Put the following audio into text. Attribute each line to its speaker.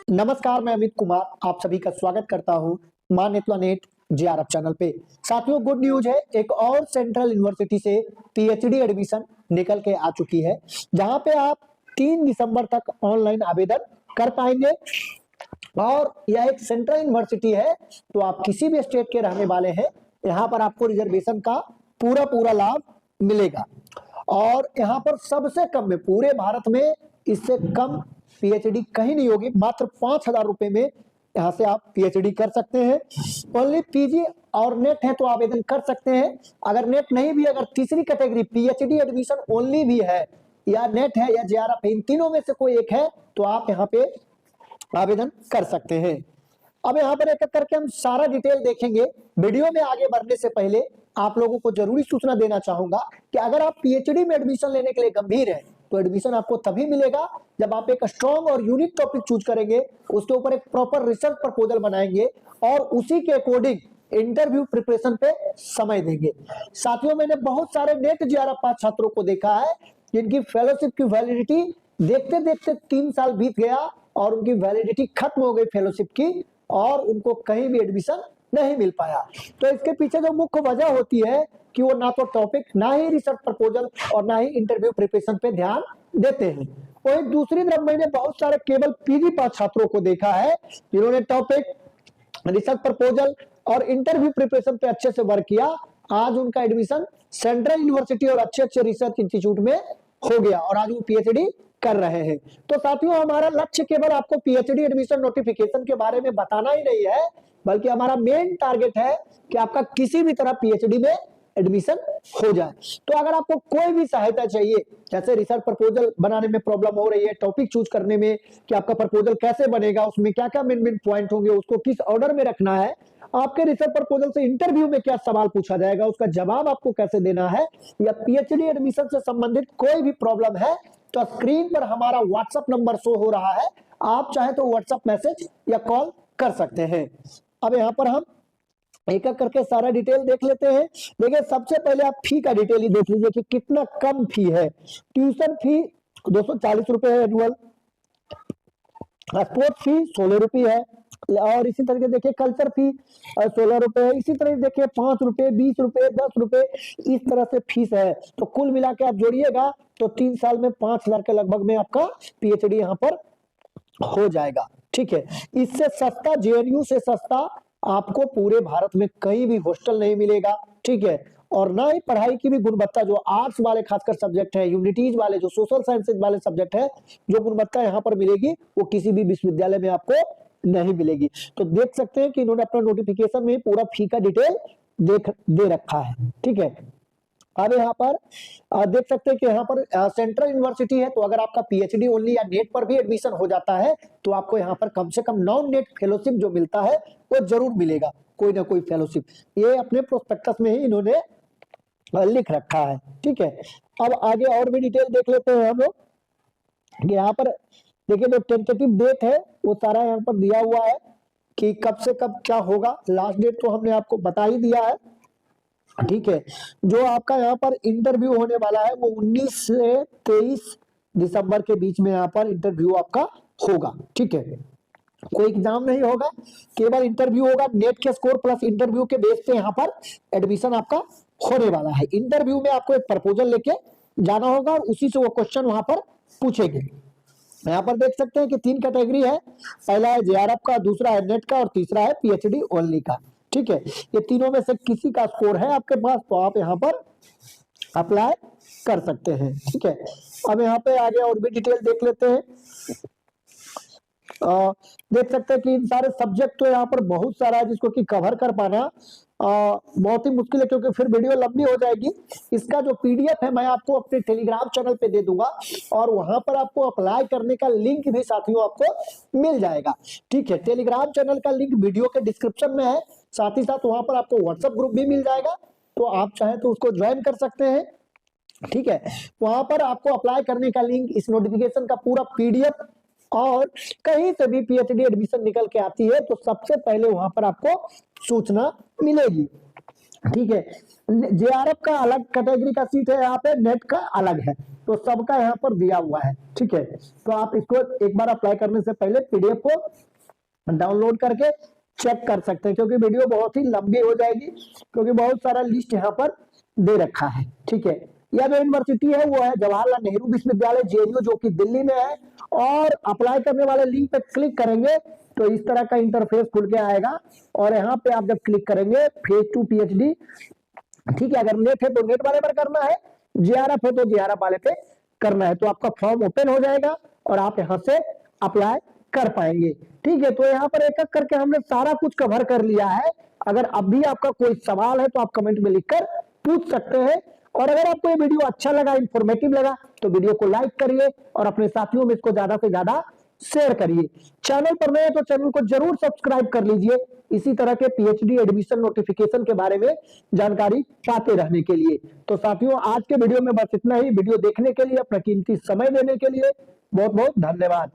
Speaker 1: नमस्कार, मैं अमित कुमार आप सभी का स्वागत करता हूं मां नेतवा नेट जेआरएफ चैनल पे। साथियों, गुड न्यूज है, एक और सेंट्रल यूनिवर्सिटी से पीएचडी एडमिशन निकल के आ चुकी है, जहां पे आप 3 दिसंबर तक ऑनलाइन आवेदन कर पाएंगे। और यह एक सेंट्रल यूनिवर्सिटी है, तो आप किसी भी स्टेट के रहने वाले हैं, यहाँ पर आपको रिजर्वेशन का पूरा पूरा लाभ मिलेगा। और यहाँ पर सबसे कम में, पूरे भारत में इससे कम पीएचडी कहीं नहीं होगी। मात्र 5,000 रुपए में यहाँ से आप पीएचडी कर सकते हैं। ओनली पीजी और नेट है तो आवेदन कर सकते हैं। अगर नेट नहीं भी, अगर तीसरी कैटेगरी पीएचडी एडमिशन ओनली भी है, या नेट है या जेआरएफ है, इन तीनों में से कोई एक है, तो आप यहाँ पे आवेदन कर सकते हैं। अब यहाँ पर एक एक करके हम सारा डिटेल देखेंगे। वीडियो में आगे बढ़ने से पहले आप लोगों को जरूरी सूचना देना चाहूंगा कि अगर आप पीएचडी में एडमिशन लेने के लिए गंभीर हैं, तो एडमिशन आपको तभी मिलेगा जब आप एक स्ट्रॉन्ग और यूनिक टॉपिक चूज करेंगे, उसके ऊपर एक प्रॉपर रिसर्च प्रपोजल बनाएंगे और उसी के अकॉर्डिंग इंटरव्यू प्रिपरेशन पे समय देंगे। साथियों, मैंने बहुत सारे नेट जेआरएफ पास छात्रों को देखा है जिनकी फेलोशिप की वैलिडिटी देखते देखते 3 साल बीत गया और उनकी वैलिडिटी खत्म हो गई फेलोशिप की, और उनको कहीं भी एडमिशन नहीं मिल पाया। तो इसके पीछे जो मुख्य वजह होती है कि वो ना तो टॉपिक, ना ही रिसर्च प्रपोजल और ना ही इंटरव्यू प्रिपरेशन पे ध्यान देते हैं। वही दूसरी तरफ मैंने बहुत सारे केवल पीजी पास छात्रों को देखा है जिन्होंने टॉपिक, रिसर्च प्रपोजल और इंटरव्यू प्रिपरेशन पे अच्छे से वर्क किया। आज उनका एडमिशन सेंट्रल यूनिवर्सिटी और अच्छे अच्छे रिसर्च इंस्टीट्यूट में हो गया और आज वो पीएचडी कर रहे हैं। तो साथियों, हमारा लक्ष्य केवल आपको पीएचडी एडमिशन नोटिफिकेशन के बारे में बताना ही नहीं है, बल्कि हमारा मेन टारगेट है कि आपका किसी भी तरह पीएचडी में एडमिशन हो जाए। तो अगर आपको कोई भी सहायता चाहिए, जैसे रिसर्च प्रपोजल बनाने में प्रॉब्लम हो रही है, टॉपिक चूज करने में कि आपका प्रपोजल कैसे बनेगा, उसमें क्या क्या मेन पॉइंट होंगे, उसको किस ऑर्डर में रखना है, आपके रिसर्च प्रपोजल से इंटरव्यू में क्या सवाल पूछा जाएगा, उसका जवाब आपको कैसे देना है, या पीएचडी एडमिशन से संबंधित कोई भी प्रॉब्लम है, तो स्क्रीन पर हमारा व्हाट्सएप नंबर शो हो रहा है। आप चाहे तो व्हाट्सएप मैसेज या कॉल कर सकते हैं। अब यहाँ पर हम एक एक करके सारा डिटेल देख लेते हैं। देखिए, सबसे पहले आप फी का डिटेल ही देख लीजिए कि कितना कम फी है। ट्यूशन फी 240 रुपए है एनुअल, स्पोर्ट फी 16 रुपये है, और इसी तरह देखिए कल्चर फी 16 रुपए है। इसी तरह देखिए 5 रुपए, 20 रुपए, 10 रुपए, इस तरह से फीस है। तो कुल मिला के आप जोड़िएगा तो 3 साल में 5,000 के लगभग में आपका पीएचडी यहाँ पर हो जाएगा। ठीक है, इससे सस्ता, जेएनयू से सस्ता आपको पूरे भारत में कहीं भी हॉस्टल नहीं मिलेगा। ठीक है, और ना ही पढ़ाई की भी गुणवत्ता, जो आर्ट्स वाले खासकर सब्जेक्ट है, ह्यूमैनिटीज वाले, जो सोशल साइंसेज वाले सब्जेक्ट है, जो गुणवत्ता यहाँ पर मिलेगी वो किसी भी विश्वविद्यालय में आपको नहीं मिलेगी। तो देख सकते हैं कि इन्होंने अपना नोटिफिकेशन में पूरा फी का डिटेल दे रखा है। ठीक है, अब यहाँ पर देख सकते हैं कि यहाँ पर सेंट्रल यूनिवर्सिटी है, तो अगर आपका पीएचडी ओनली या नेट पर भी एडमिशन हो जाता है, तो आपको यहाँ पर कम से कम नॉन नेट फेलोशिप जो मिलता है वो जरूर मिलेगा, कोई ना कोई फेलोशिप। ये अपने प्रोस्पेक्टस में ही इन्होंने लिख रखा है। ठीक है, अब आगे और भी डिटेल देख लेते हैं हम लोग। यहाँ पर देखिए, जो टेंटेटिव डेट है वो सारा यहाँ पर दिया हुआ है कि कब से कब क्या होगा। लास्ट डेट तो हमने आपको बता ही दिया है। ठीक है, जो आपका यहाँ पर इंटरव्यू होने वाला है वो 19 से 23 दिसंबर के बीच में यहाँ पर इंटरव्यू आपका होगा। ठीक है, कोई एग्जाम नहीं होगा, केवल इंटरव्यू होगा। नेट के स्कोर प्लस इंटरव्यू के बेस पे यहाँ पर एडमिशन आपका होने वाला है। इंटरव्यू में आपको एक प्रपोजल लेके जाना होगा और उसी से वो क्वेश्चन वहां पर पूछेंगे। यहाँ पर देख सकते हैं कि 3 कैटेगरी है, पहला है जेआरएफ का, दूसरा है नेट का और तीसरा है पीएचडी ओनली का। ठीक है, ये तीनों में से किसी का स्कोर है आपके पास तो आप यहाँ पर अप्लाई कर सकते हैं। ठीक है, अब यहाँ पे आगे और भी डिटेल देख लेते हैं। देख सकते हैं कि इन सारे सब्जेक्ट तो यहाँ पर बहुत सारा है जिसको कि कवर कर पाना बहुत ही मुश्किल है, क्योंकि फिर वीडियो लंबी हो जाएगी। इसका जो पीडीएफ है मैं आपको अपने टेलीग्राम चैनल पे दे दूंगा और वहां पर आपको अप्लाई करने का लिंक भी साथियों आपको मिल जाएगा। ठीक है, टेलीग्राम चैनल का लिंक वीडियो के डिस्क्रिप्शन में है, साथ ही साथ वहां पर आपको व्हाट्सएप ग्रुप भी मिल जाएगा, तो आप चाहे तो उसको ज्वाइन कर सकते हैं। ठीक है, वहां पर आपको अप्लाई करने का लिंक, इस नोटिफिकेशन का पूरा पीडीएफ, और कहीं से भी पीएचडी एडमिशन निकल के आती है तो सबसे पहले वहां पर आपको सूचना मिलेगी। ठीक है, जेआरएफ का अलग कैटेगरी का सीट है, यहाँ पे नेट का अलग है। तो सबका यहाँ पर दिया हुआ है, ठीक है। तो आप इसको एक बार अप्लाई करने से पहले पीडीएफ को डाउनलोड करके चेक कर सकते हैं, क्योंकि वीडियो बहुत ही लंबी हो जाएगी, क्योंकि बहुत सारा लिस्ट यहाँ पर दे रखा है, ठीक है। यह जो यूनिवर्सिटी है वो है जवाहरलाल नेहरू विश्वविद्यालय जेएनयू, जो कि दिल्ली में है। और अप्लाई करने वाले लिंक पे क्लिक करेंगे तो इस तरह का इंटरफेस खुल के आएगा, और यहाँ पे आप जब क्लिक करेंगे फेज 2 पीएचडी, ठीक है, अगर नेट है तो नेट वाले पर करना है, जेआरएफ है तो जेआरएफ वाले पे करना है। तो आपका फॉर्म ओपन हो जाएगा और आप यहाँ से अप्लाई कर पाएंगे, ठीक है। तो यहाँ पर एक एक करके हमने सारा कुछ कवर कर लिया है। अगर अब भी आपका कोई सवाल है तो आप कमेंट में लिखकर पूछ सकते हैं। और अगर आपको ये वीडियो अच्छा लगा, इंफॉर्मेटिव लगा, तो वीडियो को लाइक करिए और अपने साथियों में इसको ज्यादा से ज्यादा शेयर करिए। चैनल पर नए हैं तो चैनल को जरूर सब्सक्राइब कर लीजिए, इसी तरह के पीएचडी एडमिशन नोटिफिकेशन के बारे में जानकारी पाते रहने के लिए। तो साथियों, आज के वीडियो में बस इतना ही। वीडियो देखने के लिए, अपना कीमती समय देने के लिए बहुत बहुत धन्यवाद।